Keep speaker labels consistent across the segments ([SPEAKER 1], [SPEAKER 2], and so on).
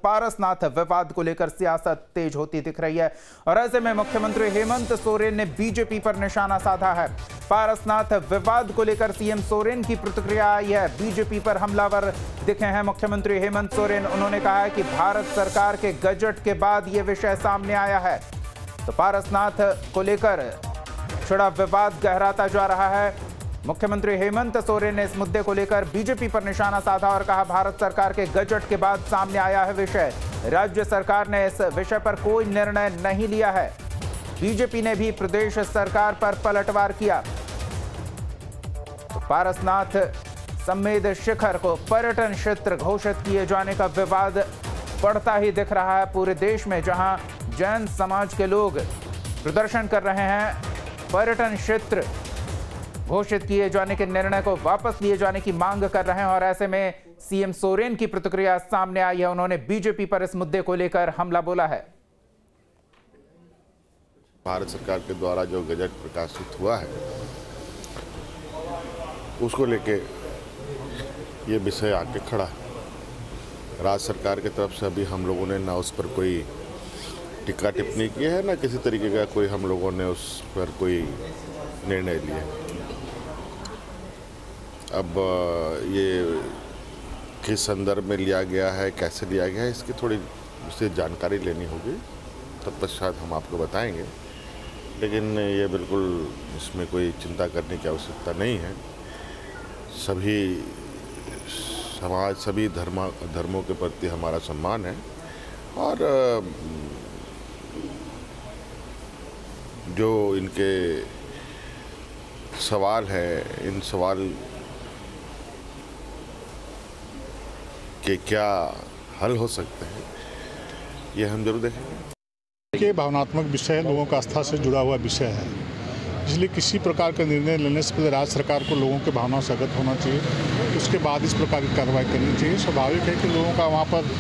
[SPEAKER 1] पारसनाथ विवाद को लेकर सियासत तेज होती दिख रही है और ऐसे में मुख्यमंत्री हेमंत सोरेन ने बीजेपी पर निशाना साधा है। पारसनाथ विवाद को लेकर सीएम सोरेन की प्रतिक्रिया आई है। बीजेपी पर हमलावर दिखे हैं मुख्यमंत्री हेमंत सोरेन। उन्होंने कहा है कि भारत सरकार के गजट के बाद यह विषय सामने आया है। तो पारसनाथ को लेकर छिड़ा विवाद गहराता जा रहा है। मुख्यमंत्री हेमंत सोरेन ने इस मुद्दे को लेकर बीजेपी पर निशाना साधा और कहा, भारत सरकार के गजट के बाद सामने आया है विषय। राज्य सरकार ने इस विषय पर कोई निर्णय नहीं लिया है। बीजेपी ने भी प्रदेश सरकार पर पलटवार किया। तो पारसनाथ समेत शिखर को पर्यटन क्षेत्र घोषित किए जाने का विवाद बढ़ता ही दिख रहा है पूरे देश में, जहां जैन समाज के लोग प्रदर्शन कर रहे हैं। पर्यटन क्षेत्र घोषित किए जाने के निर्णय को वापस लिए जाने की मांग कर रहे हैं और ऐसे में सीएम सोरेन की प्रतिक्रिया सामने आई है। उन्होंने बीजेपी पर इस मुद्दे को लेकर हमला बोला है।
[SPEAKER 2] भारत सरकार के द्वारा जो गजट प्रकाशित हुआ है उसको लेके ये विषय आके खड़ा है। राज्य सरकार की तरफ से अभी हम लोगों ने ना उस पर कोई टिक्का टिप्पणी की है, ना किसी तरीके का कोई हम लोगों ने उस पर कोई निर्णय लिया। अब ये किस संदर्भ में लिया गया है, कैसे लिया गया है, इसकी थोड़ी उससे जानकारी लेनी होगी, तत्पश्चात हम आपको बताएंगे। लेकिन ये बिल्कुल इसमें कोई चिंता करने की आवश्यकता नहीं है। सभी समाज, सभी धर्मों के प्रति हमारा सम्मान है और जो इनके सवाल है, इन सवाल के क्या हल हो सकते हैं, ये हम जरूर देखेंगे।
[SPEAKER 3] ये भावनात्मक विषय है, लोगों का आस्था से जुड़ा हुआ विषय है, इसलिए किसी प्रकार का निर्णय लेने से पहले राज्य सरकार को लोगों के भावनाओं से अवगत होना चाहिए। उसके बाद इस प्रकार की कार्रवाई करनी चाहिए। स्वाभाविक है कि लोगों का वहाँ पर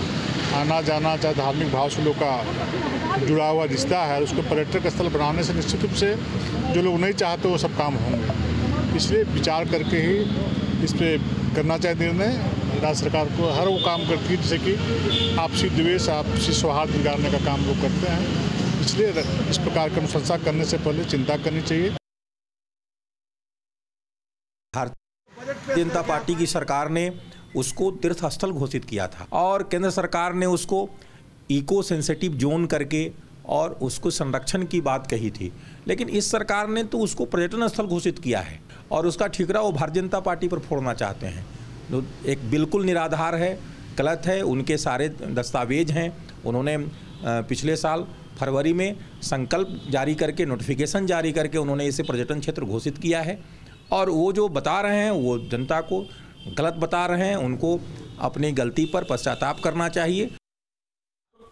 [SPEAKER 3] आना जाना, चाहे धार्मिक भाव से लोगों का जुड़ा हुआ रिश्ता है, उसको पर्यटक स्थल बनाने से निश्चित रूप से जो लोग नहीं चाहते वो सब काम होंगे। इसलिए विचार करके ही इस पर करना चाहिए निर्णय। राज्य सरकार को हर वो काम करती है जैसे कि आपसी द्वेष, आपसी सौहार्द बिगाड़ने का काम लोग करते हैं। इसलिए इस प्रकार की अनुशंसा करने से पहले चिंता करनी चाहिए।
[SPEAKER 4] भारतीय जनता पार्टी की सरकार ने उसको तीर्थ स्थल घोषित किया था और केंद्र सरकार ने उसको इको सेंसिटिव जोन करके और उसको संरक्षण की बात कही थी। लेकिन इस सरकार ने तो उसको पर्यटन स्थल घोषित किया है और उसका ठिकरा वो भारतीय जनता पार्टी पर फोड़ना चाहते हैं। जो एक बिल्कुल निराधार है, गलत है। उनके सारे दस्तावेज हैं। उन्होंने पिछले साल फरवरी में संकल्प जारी करके, नोटिफिकेशन जारी करके उन्होंने इसे पर्यटन क्षेत्र घोषित किया है और वो जो बता रहे हैं वो जनता को गलत बता रहे हैं। उनको अपनी गलती पर पश्चाताप करना चाहिए।